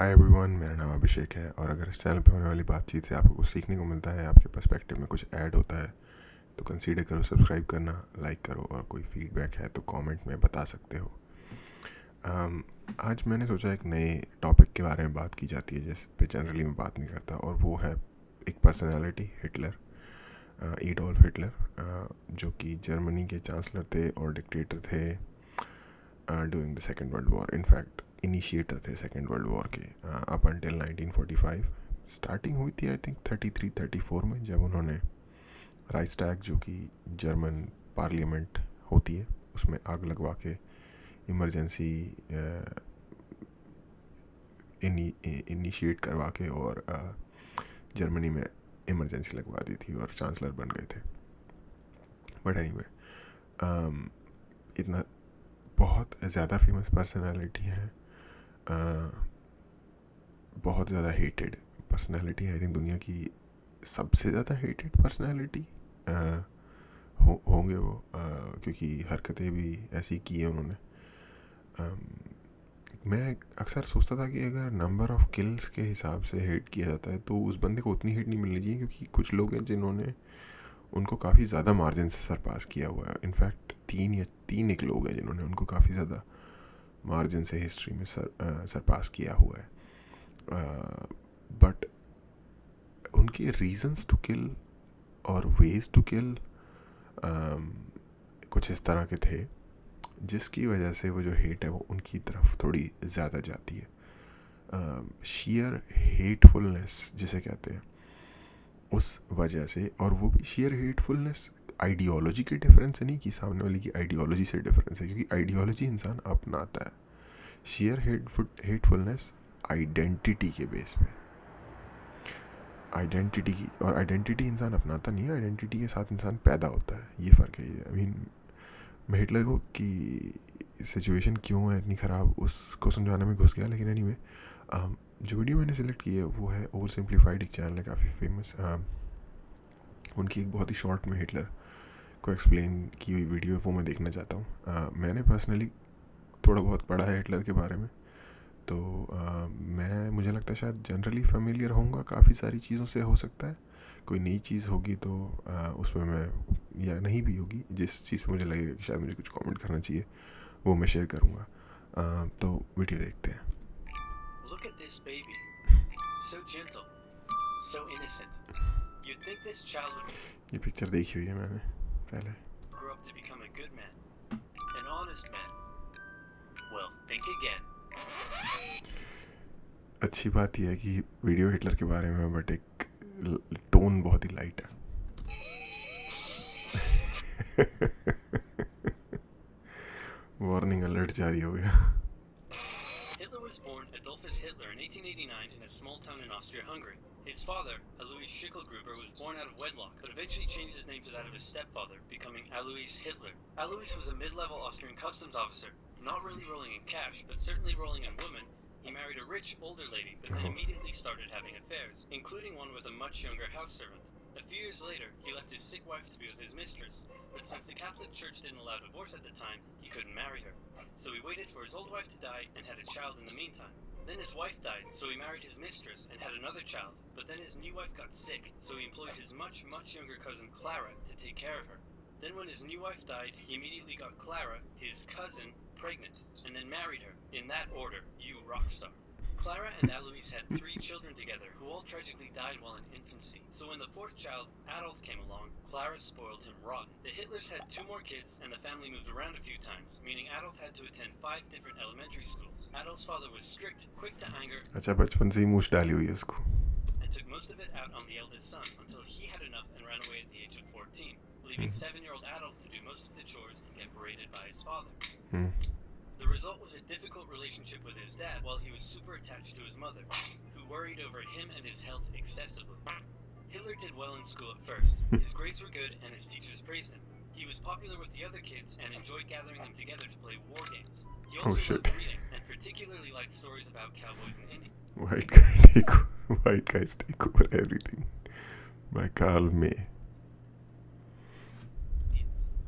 Hi everyone, मेरा नाम अभिषेक है और अगर इस चैनल पे होने वाली बातचीत से आपको कुछ सीखने को मिलता है, आपके पर्सपेक्टिव में कुछ ऐड होता है तो कंसीडर करो सब्सक्राइब करना, लाइक करो और कोई फीडबैक है तो कमेंट में बता सकते हो। आज मैंने सोचा एक नए टॉपिक के बारे में बात की जाती है जिस पे जनरली मैं बात नहीं करता, और वो है एक पर्सनैलिटी, हिटलर, एडोल्फ हिटलर, जो कि जर्मनी के चांसलर थे और डिक्टेटर थे during the second world war. In fact initiator थे सेकेंड वर्ल्ड वॉर के अप अंटिल 1945। स्टार्टिंग हुई थी आई थिंक 33-34 में, जब उन्होंने राइक्सटैग, जो कि जर्मन पार्लियामेंट होती है, उसमें आग लगवा के इमरजेंसी इनिशिएट करवा के और जर्मनी में इमरजेंसी लगवा दी थी और चांसलर बन गए थे। बट एनीवे, इतना बहुत ज़्यादा फेमस पर्सनालिटी है, बहुत ज़्यादा हेटेड पर्सनालिटी है। आई थिंक दुनिया की सबसे ज़्यादा हेटेड पर्सनालिटी होंगे वो, क्योंकि हरकतें भी ऐसी की है उन्होंने। मैं अक्सर सोचता था कि अगर नंबर ऑफ़ किल्स के हिसाब से हेट किया जाता है तो उस बंदे को उतनी हेट नहीं मिलनी चाहिए, क्योंकि कुछ लोग हैं जिन्होंने उनको काफ़ी ज़्यादा मार्जिन से सरपास किया हुआ है। इनफैक्ट तीन एक लोग हैं जिन्होंने उनको काफ़ी ज़्यादा मार्जिन से हिस्ट्री में सरपास किया हुआ है। बट उनके रीजंस टू किल और वेज टू किल कुछ इस तरह के थे, जिसकी वजह से वो जो हेट है वो उनकी तरफ थोड़ी ज़्यादा जाती है। शेयर हेटफुलनेस जिसे कहते हैं, उस वजह से, और वो भी शेयर हेटफुलनेस आइडियोलॉजी के डिफरेंस से नहीं कि सामने वाले की आइडियोलॉजी से डिफरेंस है, क्योंकि आइडियोलॉजी इंसान अपनाता है। शेयर हेटफुलनेस आइडेंटिटी के बेस पे, आइडेंटिटी की, और आइडेंटिटी इंसान अपनाता नहीं है, आइडेंटिटी के साथ इंसान पैदा होता है, ये फ़र्क है। आई मीन, मैं हिटलर को की सिचुएशन क्यों है इतनी ख़राब उसको समझाने में घुस गया, लेकिन एनीवे, जो वीडियो मैंने सिलेक्ट की है वो है ओवर सिंप्लीफाइड, एक चैनल है काफ़ी फेमस। उनकी एक बहुत ही शॉर्ट में हिटलर को एक्सप्लेन की हुई वीडियो है, वो मैं देखना चाहता हूँ। मैंने पर्सनली थोड़ा बहुत पढ़ा है हिटलर के बारे में, तो मुझे लगता है शायद जनरली फेमिलियर होऊंगा काफ़ी सारी चीज़ों से। हो सकता है कोई नई चीज़ होगी तो उसमें मैं, या नहीं भी होगी, जिस चीज़ पे मुझे लगेगा कि शायद मुझे कुछ कमेंट करना चाहिए वो मैं शेयर करूँगा। तो वीडियो देखते हैं। Look at this baby. So gentle. So innocent. You'd think this child would ये पिक्चर देखी हुई है मैंने पहले। grow up to become a good man. An honest man. Well, think again. अच्छी बात यह है कि वीडियो हिटलर के बारे में, बट एक टोन बहुत ही लाइट है। वार्निंग अलर्ट जारी हो गया। Hitler was born Adolphus Hitler in 1889 in a small town in Austria-Hungary. His father, Alois Schicklgruber, was born out of wedlock, but eventually changed his name to that of his stepfather, becoming Alois Hitler. Alois was a mid-level Austrian customs officer, not really rolling in cash, but certainly rolling in women. He married a rich, older lady, but then immediately started having affairs, including one with a much younger house servant. A few years later, he left his sick wife to be with his mistress, but since the Catholic Church didn't allow divorce at the time, he couldn't marry her. So he waited for his old wife to die and had a child in the meantime. Then his wife died, so he married his mistress and had another child, but then his new wife got sick, so he employed his much younger cousin Clara to take care of her. Then when his new wife died, he immediately got Clara, his cousin, pregnant, and then married her. In that order, you rock star. Clara and Alois had 3 children together, who all tragically died while in infancy. So when the 4th child, Adolf, came along, Clara spoiled him rotten. The Hitlers had 2 more kids, and the family moved around a few times, meaning Adolf had to attend 5 different elementary schools. Adolf's father was strict, quick to anger, अच्छा, बचपन से ही मूछ डाली हुई है उसको। and took most of it out on the eldest son until he had enough and ran away at the age of 14, leaving 7-year-old Adolf to do most of the chores and get berated by his father. The result was a difficult relationship with his dad, while he was super attached to his mother, who worried over him and his health excessively. Hitler did well in school at first. His grades were good and his teachers praised him. He was popular with the other kids and enjoyed gathering them together to play war games. He also loved reading and particularly liked stories about cowboys and Indians. White guys take over everything by Karl May.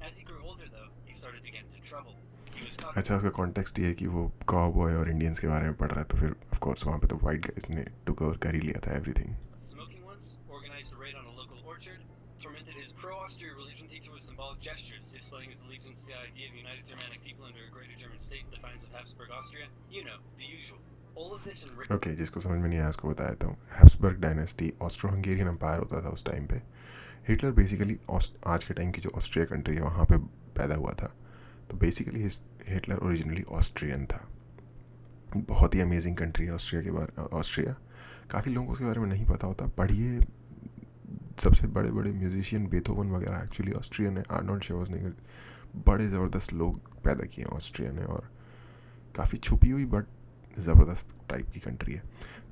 As he grew older, though, he started to get into trouble. He was caught अच्छा, उसका context ये है कि वो cowboy और Indians के बारे में पढ़ रहा है, तो फिर ऑफ कोर्स वहाँ पे तो वाइट गाइज ने टुक ओवर कर ही लिया था everything. Smoking once, organized a raid on a local orchard, tormented his pro-Austria religion teacher with symbolic gestures, displaying his allegiance to the idea of united Germanic people under a greater German state, defiance of Habsburg Austria. You know, the usual. All of this in okay, जिसको समझ में नहीं आया उसको बता देता हूँ. Habsburg dynasty Austro Hungarian empire होता था उस टाइम पे. हिटलर बेसिकली आज के टाइम की जो ऑस्ट्रिया कंट्री है वहाँ पे पैदा हुआ था. तो बेसिकली हिटलर ओरिजिनली ऑस्ट्रियन था. बहुत ही अमेजिंग कंट्री है ऑस्ट्रिया के बारे. ऑस्ट्रिया काफ़ी लोगों को उसके बारे में नहीं पता होता. पढ़िए, सबसे बड़े बड़े म्यूजिशियन बेथोवन वगैरह एक्चुअली ऑस्ट्रियन है. आर्नोल्ड श्वार्ज़नेगर, बड़े ज़बरदस्त लोग पैदा किए हैं ऑस्ट्रिया ने. और काफ़ी छुपी हुई बट ज़बरदस्त टाइप की कंट्री है.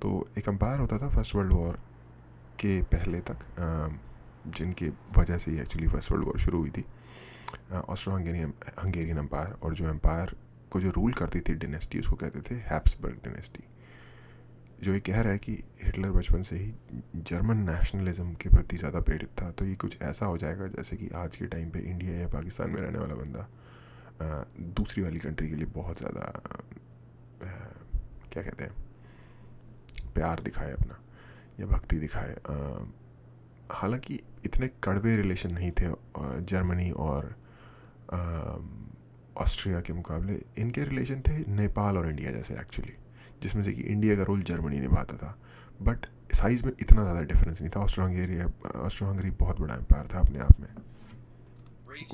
तो एक एम्पायर होता था फर्स्ट वर्ल्ड वॉर के पहले तक, जिनके वजह से ही एक्चुअली फर्स्ट वर्ल्ड वॉर शुरू हुई थी. Austro Hungarian empire. और जो एम्पायर को जो रूल करती थी डिनेस्टी, उसको कहते थे हैब्सबर्ग डिनेस्टी. जो ये कह रहा है कि हिटलर बचपन से ही जर्मन नेशनलिज्म के प्रति ज़्यादा प्रेरित था. तो ये कुछ ऐसा हो जाएगा जैसे कि आज के टाइम पे इंडिया या पाकिस्तान में रहने वाला बंदा दूसरी वाली कंट्री के लिए बहुत ज़्यादा क्या कहते हैं, प्यार दिखाए अपना या भक्ति दिखाए. हालांकि इतने कड़वे रिलेशन नहीं थे जर्मनी और ऑस्ट्रिया के मुकाबले. इनके रिलेशन थे नेपाल और इंडिया जैसे एक्चुअली, जिसमें से कि इंडिया का रोल जर्मनी निभाता था. बट साइज़ में इतना ज़्यादा डिफरेंस नहीं था. ऑस्ट्रो हंगरी बहुत बड़ा एम्पायर था अपने आप में.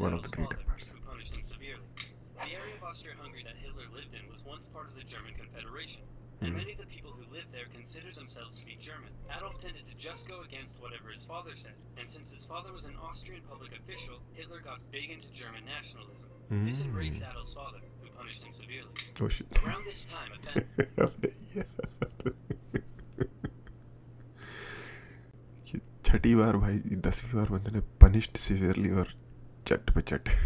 One of the great empires. The area of Austria-Hungary that Hitler lived in was once part of the German Confederation, and many of the people who lived there considered themselves to be German. Adolf tended to just go against whatever his father said, and since his father was an Austrian public official, Hitler got big into German nationalism. This enraged Adolf's father, who punished him severely. Oh shit. Around this time, छठी बार भाई, 10वीं बार बंदे ने punished severely और चट पे चट.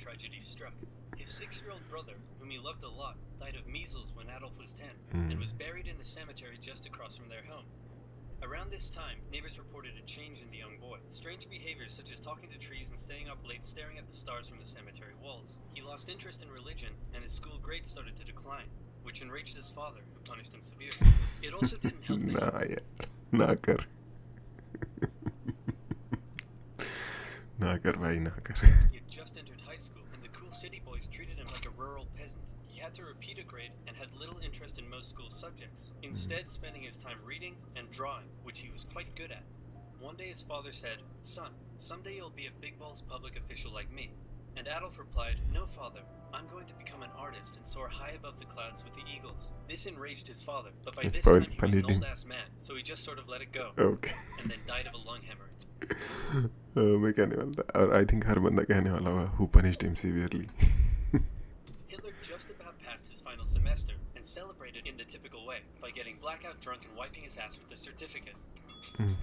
tragedy struck. His 6-year-old brother, whom he loved a lot, died of measles when Adolf was 10 and was buried in the cemetery just across from their home. Around this time, neighbors reported a change in the young boy. Strange behaviors such as talking to trees and staying up late staring at the stars from the cemetery walls. He lost interest in religion and his school grades started to decline, which enraged his father, who punished him severely. It also didn't help that ना यार, ना कर. ना कर भाई, ना कर. He had just entered high school, and the cool city boys treated him like a rural peasant. He had to repeat a grade and had little interest in most school subjects, instead spending his time reading and drawing, which he was quite good at. One day his father said, "Son, someday you'll be a big balls public official like me." And Adolf replied, "No, father, I'm going to become an artist and soar high above the clouds with the eagles." This enraged his father, but by this time he was an old-ass man, so he just sort of let it go, Okay. and then died of a lung hemorrhage. मैं कहने वाला था, और I think हर बंदा कहने वाला होगा, who punished him severely. Hitler just about passed his final semester and celebrated in the typical way by getting blackout drunk and wiping his ass with a certificate.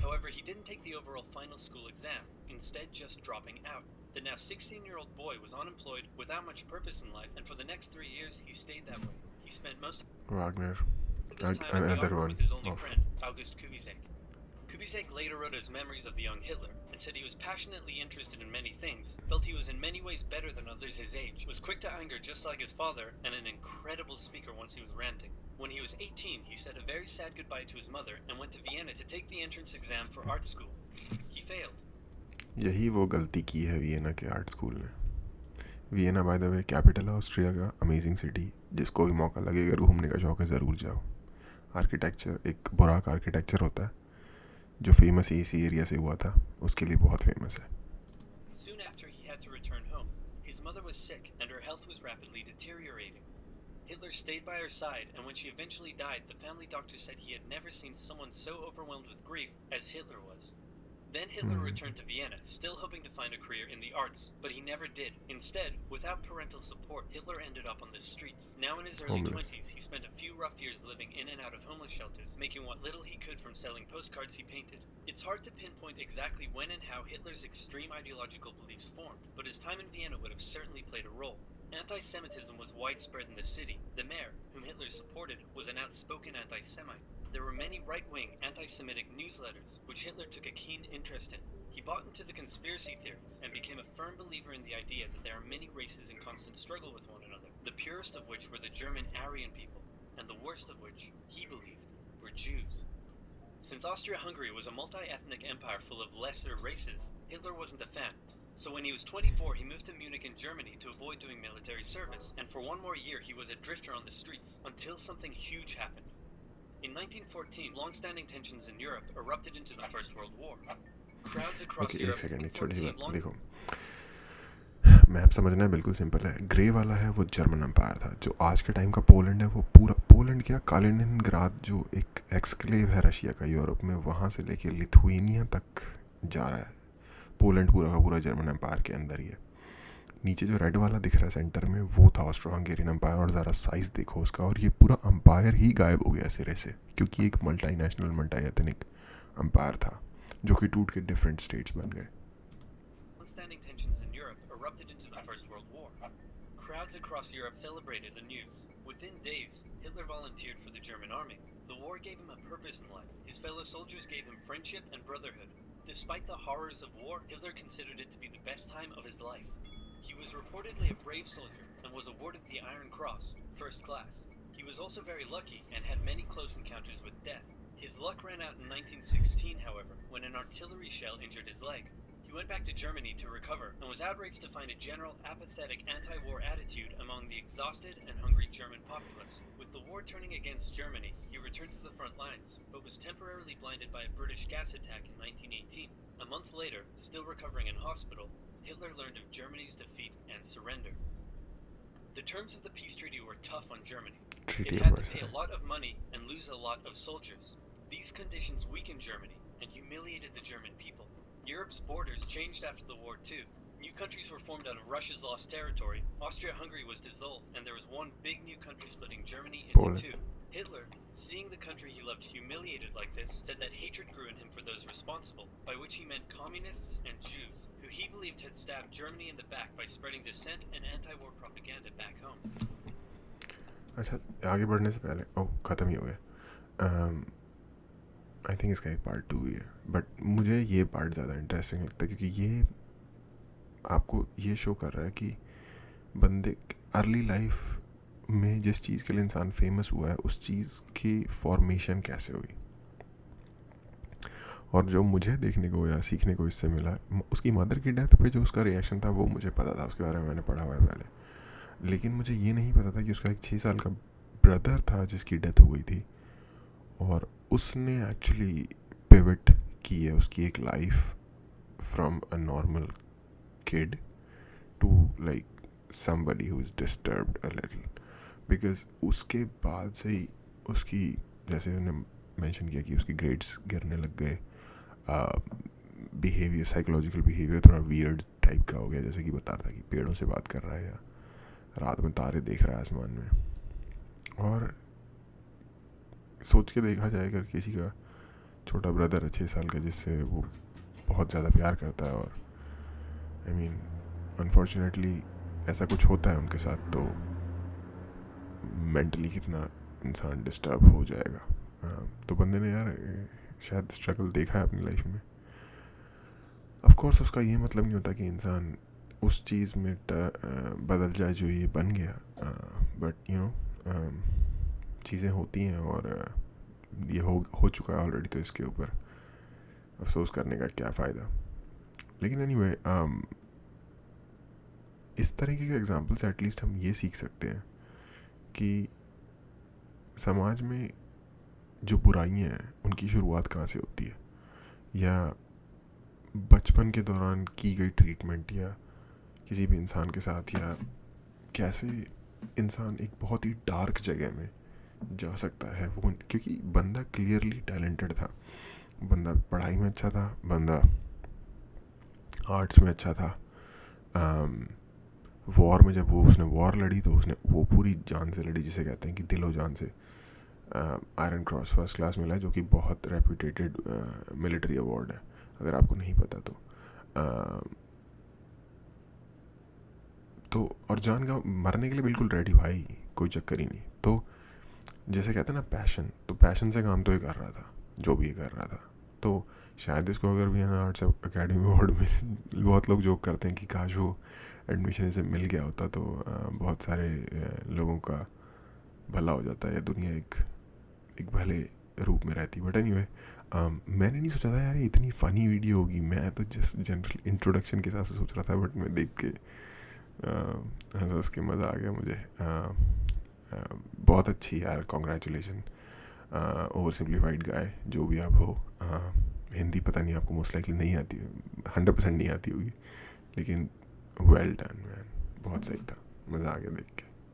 However, he didn't take the overall final school exam, instead just dropping out. The now 16-year-old boy was unemployed without much purpose in life, and for the next 3 years he stayed that way. He spent most Wagner, of his time in the another armor one with his only of friend, August Kubizek. Kubizek later wrote his memories of the young Hitler and said he was passionately interested in many things, felt he was in many ways better than others his age, was quick to anger just like his father, and an incredible speaker once he was ranting. When he was 18, he said a very sad goodbye to his mother and went to Vienna to take the entrance exam for art school. He failed. यही वो गलती की है Vienna के art school ने. Vienna by the way capital है Austria का, amazing city. जिसको भी मौका लगे अगर घूमने का शौक है ज़रूर जाओ. आर्किटेक्चर, एक बुराक आर्किटेक्चर होता है जो फेमस इसी एरिया से हुआ था, उसके लिए बहुत फेमस है. Soon after he had to return home. His mother was sick and her health was rapidly deteriorating. Hitler stayed by her side, and when she eventually died, the family doctor said he had never seen someone so overwhelmed with grief as Hitler was. Then Hitler returned to Vienna, still hoping to find a career in the arts, but he never did. Instead, without parental support, Hitler ended up on the streets. Now in his early 20s, he spent a few rough years living in and out of homeless shelters, making what little he could from selling postcards he painted. It's hard to pinpoint exactly when and how Hitler's extreme ideological beliefs formed, but his time in Vienna would have certainly played a role. Anti-Semitism was widespread in the city. The mayor, whom Hitler supported, was an outspoken anti-Semite. There were many right-wing, anti-Semitic newsletters, which Hitler took a keen interest in. He bought into the conspiracy theories and became a firm believer in the idea that there are many races in constant struggle with one another. the purest of which were the German Aryan people, and the worst of which, he believed, were Jews. Since Austria-Hungary was a multi-ethnic empire full of lesser races, Hitler wasn't a fan. So when he was 24, he moved to Munich in Germany to avoid doing military service, and for one more year he was a drifter on the streets, until something huge happened. In 1914, long-standing tensions in Europe erupted into the First World War. Crowds across एक Europe second, एक छोटी सी बात long... देखो, map समझना है, बिल्कुल simple है. Grey वाला है वो जर्मन एम्पायर था. जो आज के टाइम का पोलैंड है वो पूरा पोलैंड क्या, कालिनिनग्राद जो एक एक्सक्लेव है रशिया का यूरोप में, वहाँ से लेके लिथुआनिया तक जा रहा है. पोलैंड पूरा का पूरा जर्मन एम्पायर के अंदर ही है. नीचे जो रेड वाला दिख रहा है सेंटर में, वो था ऑस्ट्रो हंगेरियन एम्पायर. और ज़रा साइज़ देखो उसका, और ये पूरा एम्पायर ही गायब हो गया सिरे से, क्योंकि एक multi national multi ethnic empire था जो कि टूट के डिफरेंट स्टेट्स बन गए. Long-standing tensions in Europe erupted into the First World War. Crowds across Europe celebrated the news. Within days, Hitler volunteered for the German army. The war gave him a purpose in life. His fellow soldiers gave him friendship and brotherhood. Despite the horrors of war, Hitler considered it to be the best time of his life. He was reportedly a brave soldier and was awarded the Iron Cross, first class. He was also very lucky and had many close encounters with death. His luck ran out in 1916, however, when an artillery shell injured his leg. He went back to Germany to recover and was outraged to find a general apathetic anti-war attitude among the exhausted and hungry German populace. With the war turning against Germany, he returned to the front lines, but was temporarily blinded by a British gas attack in 1918. A month later, still recovering in hospital, Hitler learned of Germany's defeat and surrender. The terms of the peace treaty were tough on Germany. It had to pay a lot of money and lose a lot of soldiers. These conditions weakened Germany and humiliated the German people. Europe's borders changed after the war too. New countries were formed out of Russia's lost territory. Austria-Hungary was dissolved, and there was one big new country splitting Germany into two. Hitler, seeing the country he loved humiliated like this, said that hatred grew in him for those responsible, by which he meant communists and Jews, who he believed had stabbed Germany in the back by spreading dissent and anti-war propaganda back home. अच्छा, आगे बढ़ने से पहले ख़त्म ही हो गया. I think इसका एक पार्ट 2 ही है, बट मुझे ये पार्ट ज़्यादा इंटरेस्टिंग लगता है, क्योंकि ये आपको ये शो कर रहा है कि बंदे अर्ली लाइफ में जिस चीज़ के लिए इंसान फेमस हुआ है, उस चीज़ की फॉर्मेशन कैसे हुई. और जो मुझे देखने को या सीखने को इससे मिला, उसकी मदर की डेथ पे जो उसका रिएक्शन था वो मुझे पता था, उसके बारे में मैंने पढ़ा हुआ है पहले. लेकिन मुझे ये नहीं पता था कि उसका एक 6 साल का ब्रदर था जिसकी डेथ हो गई थी, और उसने एक्चुअली पिवट की है उसकी एक life from a normal kid to like somebody who is disturbed a little. Because उसके बाद से ही उसकी, जैसे उन्होंने मेंशन किया कि उसकी ग्रेड्स गिरने लग गए, बिहेवियर, साइकोलॉजिकल बिहेवियर थोड़ा वियर्ड टाइप का हो गया, जैसे कि बता रहा था कि पेड़ों से बात कर रहा है या रात में तारे देख रहा है आसमान में. और सोच के देखा जाए अगर किसी का छोटा ब्रदर है 6 साल का जिससे वो बहुत ज़्यादा प्यार करता है, और आई मीन अनफॉर्चुनेटली ऐसा कुछ होता है उनके साथ, तो मेंटली कितना इंसान डिस्टर्ब हो जाएगा. तो बंदे ने यार शायद स्ट्रगल देखा है अपनी लाइफ में. ऑफ कोर्स उसका ये मतलब नहीं होता कि इंसान उस चीज़ में बदल जाए जो ये बन गया, बट यू नो चीज़ें होती हैं, और ये हो चुका है ऑलरेडी, तो इसके ऊपर अफसोस करने का क्या फ़ायदा. लेकिन एनीवे, इस तरीके के एग्जांपल से एटलीस्ट हम ये सीख सकते हैं कि समाज में जो बुराइयां हैं उनकी शुरुआत कहाँ से होती है, या बचपन के दौरान की गई ट्रीटमेंट, या किसी भी इंसान के साथ, या कैसे इंसान एक बहुत ही डार्क जगह में जा सकता है वो, क्योंकि बंदा क्लियरली टैलेंटेड था, बंदा पढ़ाई में अच्छा था, बंदा आर्ट्स में अच्छा था. वॉर में जब उसने वॉर लड़ी तो उसने वो पूरी जान से लड़ी, जिसे कहते हैं कि दिलो जान से. आयरन क्रॉस फर्स्ट क्लास मिला है, जो कि बहुत रेप्यूटेटेड मिलिट्री अवार्ड है, अगर आपको नहीं पता तो और जान का मरने के लिए बिल्कुल रेडी भाई, कोई चक्कर ही नहीं. तो जैसे कहते हैं ना पैशन, तो पैशन से काम तो ये कर रहा था, जो भी ये कर रहा था. तो शायद इसको अगर भी आर्ट्स अकेडमी अवार्ड में बहुत लोग जोक करते हैं कि काश वो एडमिशन इसे मिल गया होता तो बहुत सारे लोगों का भला हो जाता है, या दुनिया एक भले रूप में रहती। बट एनीवे, मैंने नहीं सोचा था यार ये इतनी फ़नी वीडियो होगी। मैं तो जस्ट जनरल इंट्रोडक्शन के हिसाब से सोच रहा था, बट मैं देख के हंस हंस के मज़ा आ गया मुझे। बहुत अच्छी यार, कॉन्ग्रेचुलेशन ओवर सिंप्लीफाइड गाय, जो भी आप हो। हिंदी पता नहीं, आपको मोस्ट लाइकली नहीं आती, 100% नहीं आती होगी, लेकिन वेल डन मैन, बहुत सही था, मज़ा आ गया देख के।